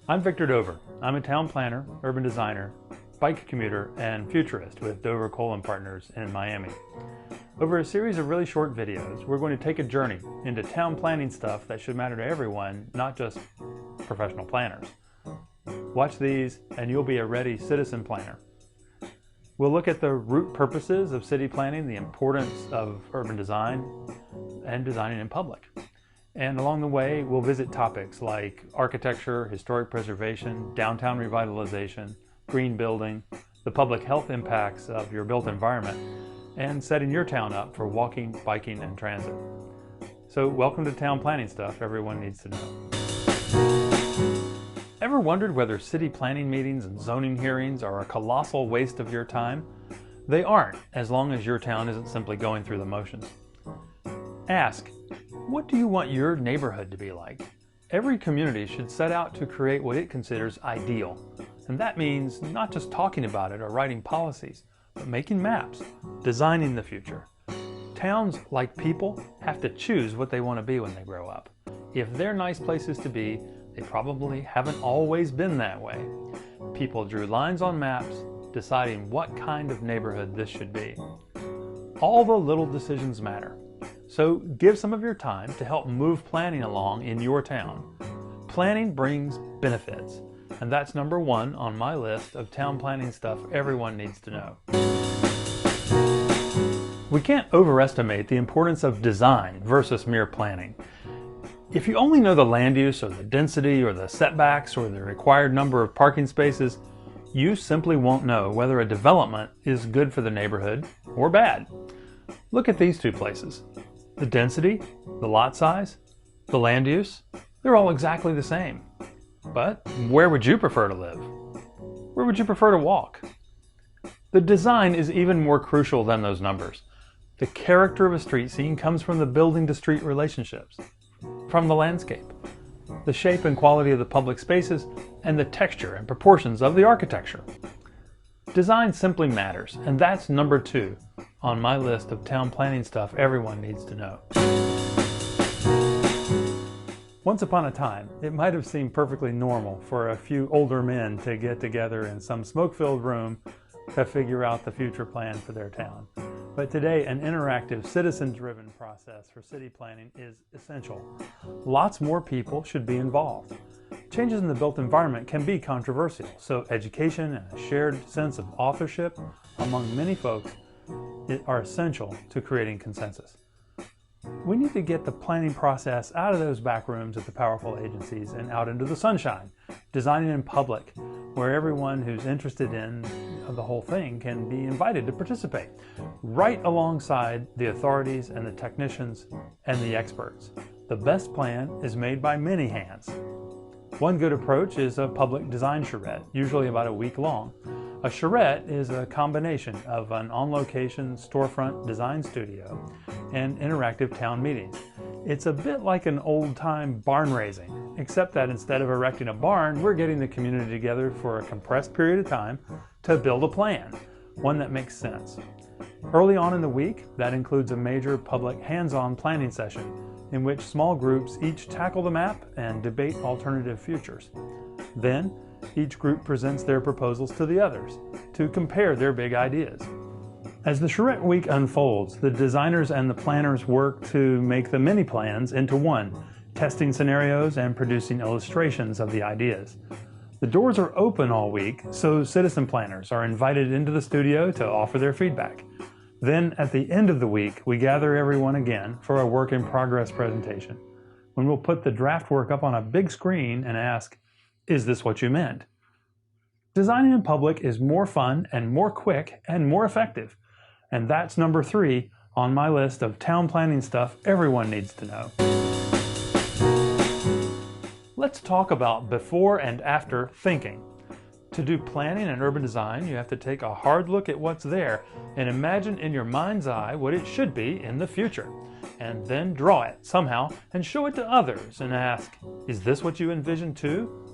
I'm Victor Dover. I'm a town planner, urban designer, bike commuter, and futurist with Dover Coal & Partners in Miami. Over a series of really short videos, we're going to take a journey into town planning stuff that should matter to everyone, not just professional planners. Watch these and you'll be a ready citizen planner. We'll look at the root purposes of city planning, the importance of urban design, and designing in public. And along the way, we'll visit topics like architecture, historic preservation, downtown revitalization, green building, the public health impacts of your built environment, and setting your town up for walking, biking, and transit. So welcome to Town Planning Stuff Everyone Needs to Know. Ever wondered whether city planning meetings and zoning hearings are a colossal waste of your time? They aren't, as long as your town isn't simply going through the motions. Ask, what do you want your neighborhood to be like? Every community should set out to create what it considers ideal. And that means not just talking about it or writing policies, but making maps, designing the future. Towns, like people, have to choose what they want to be when they grow up. If they're nice places to be, they probably haven't always been that way. People drew lines on maps, deciding what kind of neighborhood this should be. All the little decisions matter. So give some of your time to help move planning along in your town. Planning brings benefits, and that's number one on my list of town planning stuff everyone needs to know. We can't overestimate the importance of design versus mere planning. If you only know the land use or the density or the setbacks or the required number of parking spaces, you simply won't know whether a development is good for the neighborhood or bad. Look at these two places. The density, the lot size, the land use, they're all exactly the same. But where would you prefer to live? Where would you prefer to walk? The design is even more crucial than those numbers. The character of a street scene comes from the building to street relationships, from the landscape, the shape and quality of the public spaces, and the texture and proportions of the architecture. Design simply matters, and that's number two on my list of town planning stuff everyone needs to know. Once upon a time, it might have seemed perfectly normal for a few older men to get together in some smoke-filled room to figure out the future plan for their town. But today, an interactive, citizen-driven process for city planning is essential. Lots more people should be involved. Changes in the built environment can be controversial, so education and a shared sense of authorship among many folks are essential to creating consensus. We need to get the planning process out of those back rooms at the powerful agencies and out into the sunshine, designing in public, where everyone who's interested in the whole thing can be invited to participate, right alongside the authorities and the technicians and the experts. The best plan is made by many hands. One good approach is a public design charrette, usually about a week long. A charrette is a combination of an on-location storefront design studio and interactive town meetings. It's a bit like an old-time barn raising, except that instead of erecting a barn, we're getting the community together for a compressed period of time to build a plan, one that makes sense. Early on in the week, that includes a major public hands-on planning session in which small groups each tackle the map and debate alternative futures. Then, each group presents their proposals to the others to compare their big ideas. As the charrette week unfolds, the designers and the planners work to make the mini plans into one, testing scenarios and producing illustrations of the ideas. The doors are open all week, so citizen planners are invited into the studio to offer their feedback. Then, at the end of the week, we gather everyone again for a work-in-progress presentation, when we'll put the draft work up on a big screen and ask, is this what you meant? Designing in public is more fun and more quick and more effective. And that's number three on my list of town planning stuff everyone needs to know. Let's talk about before and after thinking. To do planning and urban design, you have to take a hard look at what's there and imagine in your mind's eye what it should be in the future. And then draw it somehow and show it to others and ask, is this what you envision too?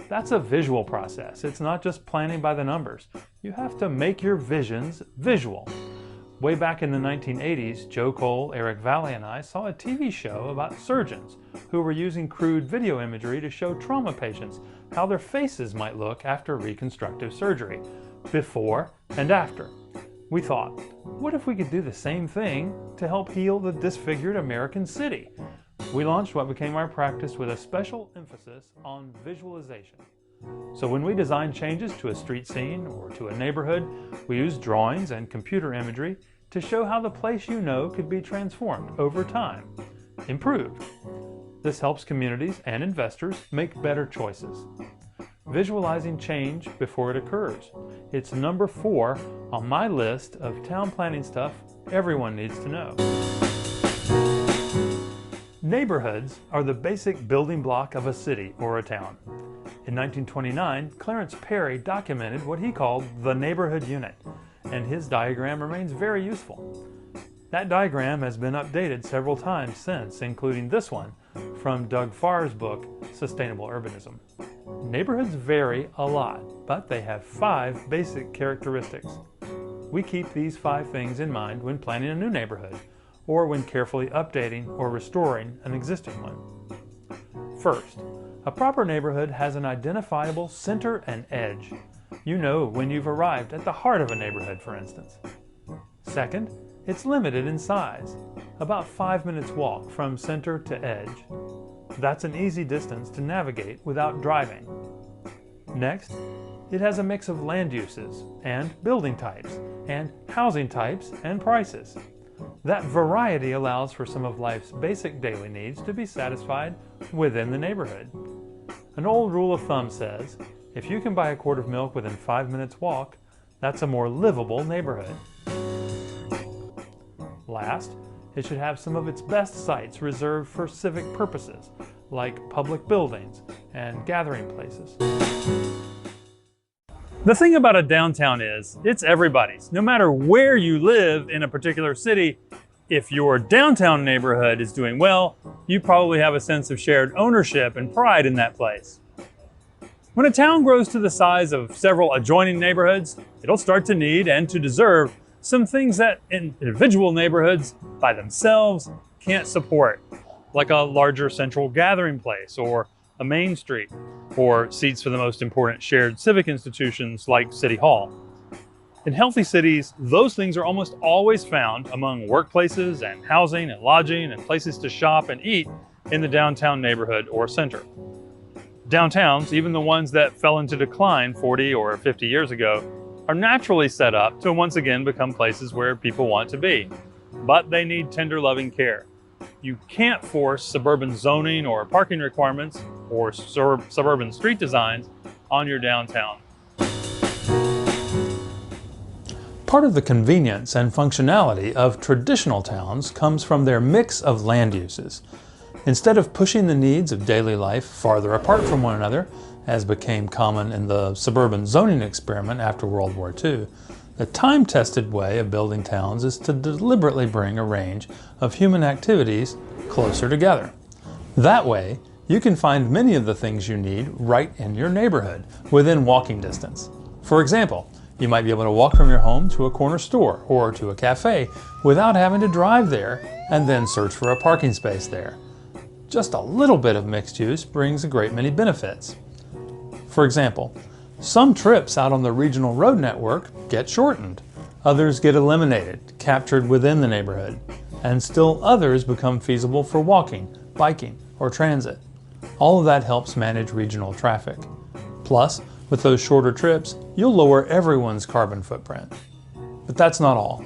That's a visual process. It's not just planning by the numbers. You have to make your visions visual. Way back in the 1980s, Joe Cole, Eric Vallee, and I saw a TV show about surgeons who were using crude video imagery to show trauma patients how their faces might look after reconstructive surgery, before and after. We thought, what if we could do the same thing to help heal the disfigured American city? We launched what became our practice with a special emphasis on visualization. So when we design changes to a street scene or to a neighborhood, we use drawings and computer imagery to show how the place you know could be transformed over time, improved. This helps communities and investors make better choices. Visualizing change before it occurs. It's number 4 on my list of town planning stuff everyone needs to know. Neighborhoods are the basic building block of a city or a town. In 1929, Clarence Perry documented what he called the neighborhood unit, and his diagram remains very useful. That diagram has been updated several times since, including this one from Doug Farr's book, Sustainable Urbanism. Neighborhoods vary a lot, but they have 5 basic characteristics. We keep these 5 things in mind when planning a new neighborhood, or when carefully updating or restoring an existing one. First, a proper neighborhood has an identifiable center and edge. You know when you've arrived at the heart of a neighborhood, for instance. Second, it's limited in size, about 5 minutes walk from center to edge. That's an easy distance to navigate without driving. Next, it has a mix of land uses and building types and housing types and prices. That variety allows for some of life's basic daily needs to be satisfied within the neighborhood. An old rule of thumb says, if you can buy a quart of milk within 5 minutes walk, that's a more livable neighborhood. Last, it should have some of its best sites reserved for civic purposes, like public buildings and gathering places. The thing about a downtown is, it's everybody's. No matter where you live in a particular city, if your downtown neighborhood is doing well, you probably have a sense of shared ownership and pride in that place. When a town grows to the size of several adjoining neighborhoods, it'll start to need and to deserve some things that individual neighborhoods by themselves can't support, like a larger central gathering place or a main street, or seats for the most important shared civic institutions like City Hall. In healthy cities, those things are almost always found among workplaces and housing and lodging and places to shop and eat in the downtown neighborhood or center. Downtowns, even the ones that fell into decline 40 or 50 years ago, are naturally set up to once again become places where people want to be. But they need tender, loving care. You can't force suburban zoning or parking requirements or suburban street designs on your downtown. Part of the convenience and functionality of traditional towns comes from their mix of land uses. Instead of pushing the needs of daily life farther apart from one another, as became common in the suburban zoning experiment after World War II, the time-tested way of building towns is to deliberately bring a range of human activities closer together. That way, you can find many of the things you need right in your neighborhood, within walking distance. For example, you might be able to walk from your home to a corner store or to a cafe without having to drive there and then search for a parking space there. Just a little bit of mixed use brings a great many benefits. For example, some trips out on the regional road network get shortened, others get eliminated, captured within the neighborhood, and still others become feasible for walking, biking, or transit. All of that helps manage regional traffic. Plus, with those shorter trips, you'll lower everyone's carbon footprint. But that's not all.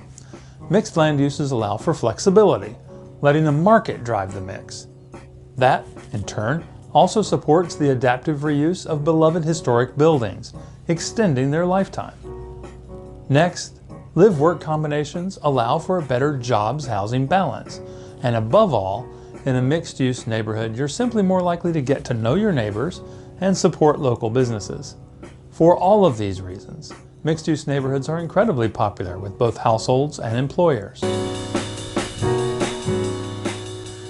Mixed land uses allow for flexibility, letting the market drive the mix. That, in turn, also supports the adaptive reuse of beloved historic buildings, extending their lifetime. Next, live-work combinations allow for a better jobs-housing balance. And above all, in a mixed-use neighborhood, you're simply more likely to get to know your neighbors and support local businesses. For all of these reasons, mixed-use neighborhoods are incredibly popular with both households and employers.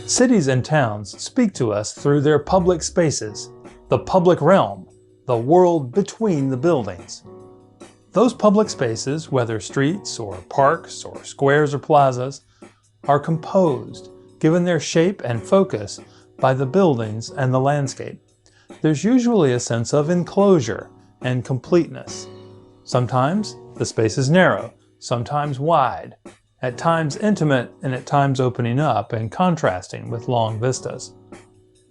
Cities and towns speak to us through their public spaces, the public realm, the world between the buildings. Those public spaces, whether streets or parks or squares or plazas, are composed, given their shape and focus, by the buildings and the landscape. There's usually a sense of enclosure and completeness. Sometimes the space is narrow, sometimes wide, at times intimate and at times opening up and contrasting with long vistas.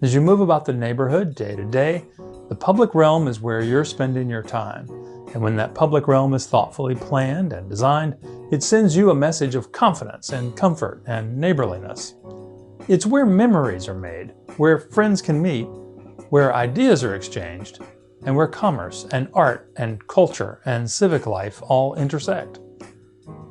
As you move about the neighborhood day to day, the public realm is where you're spending your time. And when that public realm is thoughtfully planned and designed, it sends you a message of confidence and comfort and neighborliness. It's where memories are made, where friends can meet, where ideas are exchanged, and where commerce and art and culture and civic life all intersect.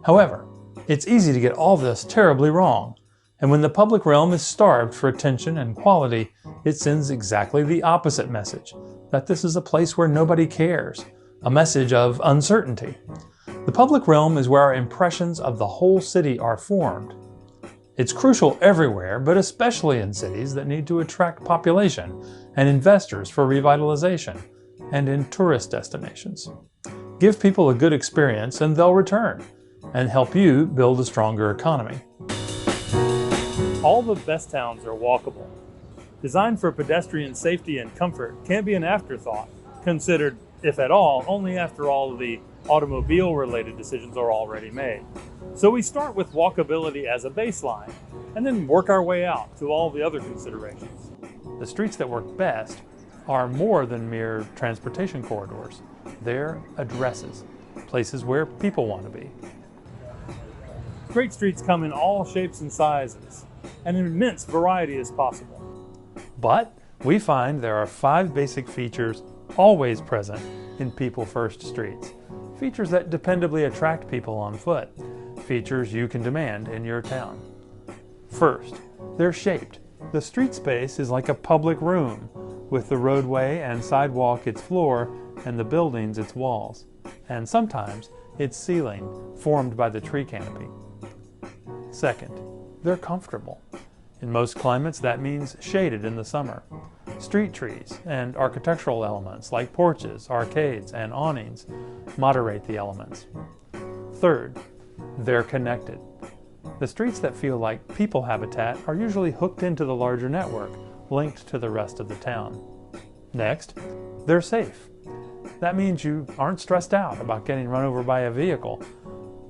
However, it's easy to get all this terribly wrong. And when the public realm is starved for attention and quality, it sends exactly the opposite message, that this is a place where nobody cares, a message of uncertainty. The public realm is where our impressions of the whole city are formed. It's crucial everywhere, but especially in cities that need to attract population and investors for revitalization, and in tourist destinations. Give people a good experience and they'll return, and help you build a stronger economy. All the best towns are walkable. Designed for pedestrian safety and comfort can't be an afterthought, considered, if at all, only after all of the automobile-related decisions are already made. So we start with walkability as a baseline, and then work our way out to all the other considerations. The streets that work best are more than mere transportation corridors. They're addresses, places where people want to be. Great streets come in all shapes and sizes, and an immense variety is possible. But we find there are 5 basic features always present in people-first streets. Features that dependably attract people on foot. Features you can demand in your town. First, they're shaped. The street space is like a public room, with the roadway and sidewalk its floor and the buildings its walls, and sometimes its ceiling, formed by the tree canopy. Second, they're comfortable. In most climates, that means shaded in the summer. Street trees and architectural elements like porches, arcades, and awnings moderate the elements. Third, they're connected. The streets that feel like people habitat are usually hooked into the larger network, linked to the rest of the town. Next, they're safe. That means you aren't stressed out about getting run over by a vehicle,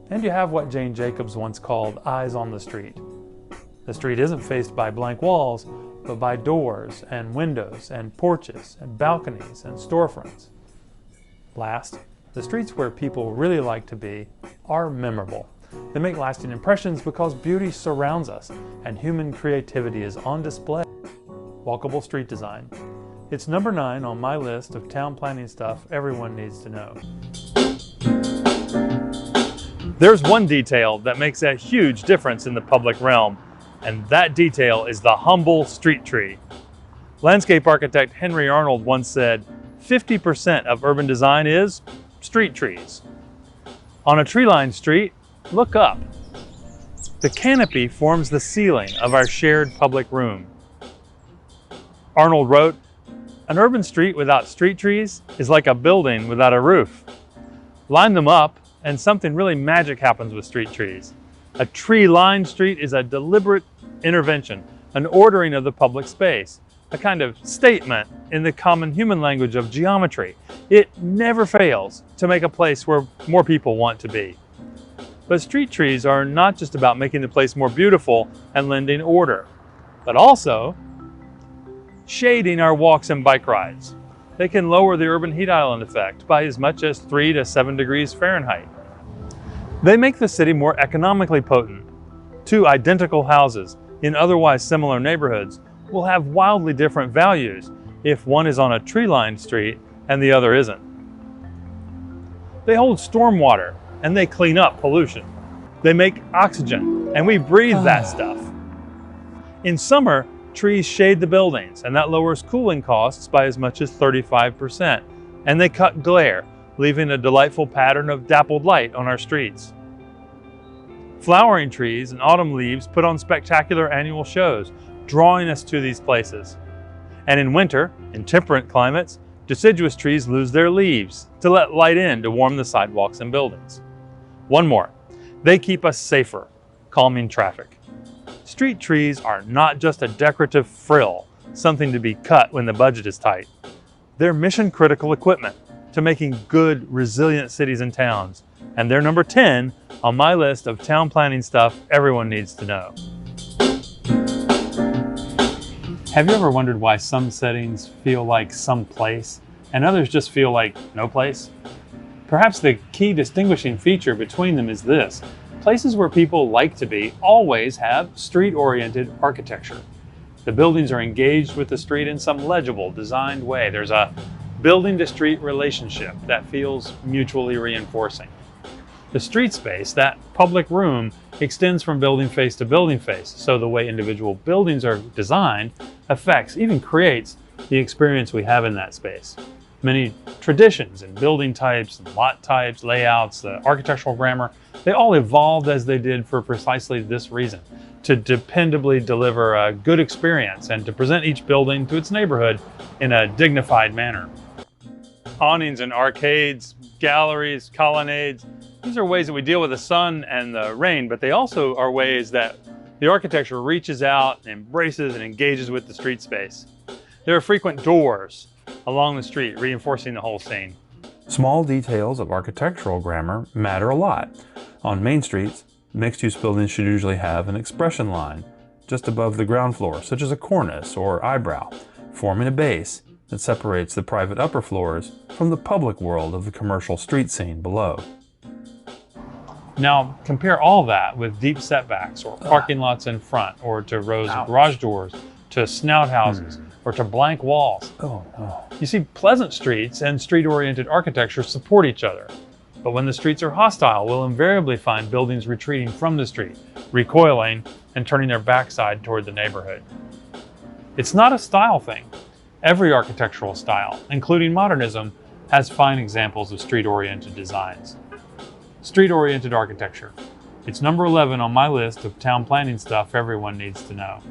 and you have what Jane Jacobs once called eyes on the street. The street isn't faced by blank walls, but by doors and windows and porches and balconies and storefronts. Last, the streets where people really like to be are memorable. They make lasting impressions because beauty surrounds us and human creativity is on display. Walkable street design. It's number 9 on my list of town planning stuff everyone needs to know. There's one detail that makes a huge difference in the public realm, and that detail is the humble street tree. Landscape architect Henry Arnold once said, 50% of urban design is street trees. On a tree-lined street, look up. The canopy forms the ceiling of our shared public room. Arnold wrote, an urban street without street trees is like a building without a roof. Line them up and something really magic happens with street trees. A tree-lined street is a deliberate intervention, an ordering of the public space, a kind of statement in the common human language of geometry. It never fails to make a place where more people want to be. But street trees are not just about making the place more beautiful and lending order, but also shading our walks and bike rides. They can lower the urban heat island effect by as much as 3 to 7 degrees Fahrenheit. They make the city more economically potent. 2 identical houses in otherwise similar neighborhoods will have wildly different values if one is on a tree-lined street and the other isn't. They hold stormwater and they clean up pollution. They make oxygen and we breathe that stuff. In summer, trees shade the buildings and that lowers cooling costs by as much as 35%. And they cut glare, leaving a delightful pattern of dappled light on our streets. Flowering trees and autumn leaves put on spectacular annual shows, drawing us to these places. And in winter, in temperate climates, Deciduous trees lose their leaves to let light in to warm the sidewalks and buildings. One more, they keep us safer, calming traffic. Street trees are not just a decorative frill, something to be cut when the budget is tight. They're mission-critical equipment to making good, resilient cities and towns, and they're number 10 on my list of town planning stuff everyone needs to know. Have you ever wondered why some settings feel like some place and others just feel like no place? Perhaps the key distinguishing feature between them is this: places where people like to be always have street-oriented architecture. The buildings are engaged with the street in some legible, designed way. There's a building-to-street relationship that feels mutually reinforcing. The street space, that public room, extends from building face to building face, so the way individual buildings are designed affects, even creates, the experience we have in that space. Many traditions and building types, and lot types, layouts, the architectural grammar, they all evolved as they did for precisely this reason: to dependably deliver a good experience and to present each building to its neighborhood in a dignified manner. Awnings and arcades, galleries, colonnades, these are ways that we deal with the sun and the rain, but they also are ways that the architecture reaches out, embraces, and engages with the street space. There are frequent doors along the street, reinforcing the whole scene. Small details of architectural grammar matter a lot. On main streets, mixed-use buildings should usually have an expression line just above the ground floor, such as a cornice or eyebrow, forming a base that separates the private upper floors from the public world of the commercial street scene below. Now, compare all that with deep setbacks or parking lots in front, or to rows of garage doors, to snout houses, or to blank walls. Oh no. You see, pleasant streets and street-oriented architecture support each other. But when the streets are hostile, we'll invariably find buildings retreating from the street, recoiling, and turning their backside toward the neighborhood. It's not a style thing. Every architectural style, including modernism, has fine examples of street-oriented designs. Street-oriented architecture. It's number 11 on my list of town planning stuff everyone needs to know.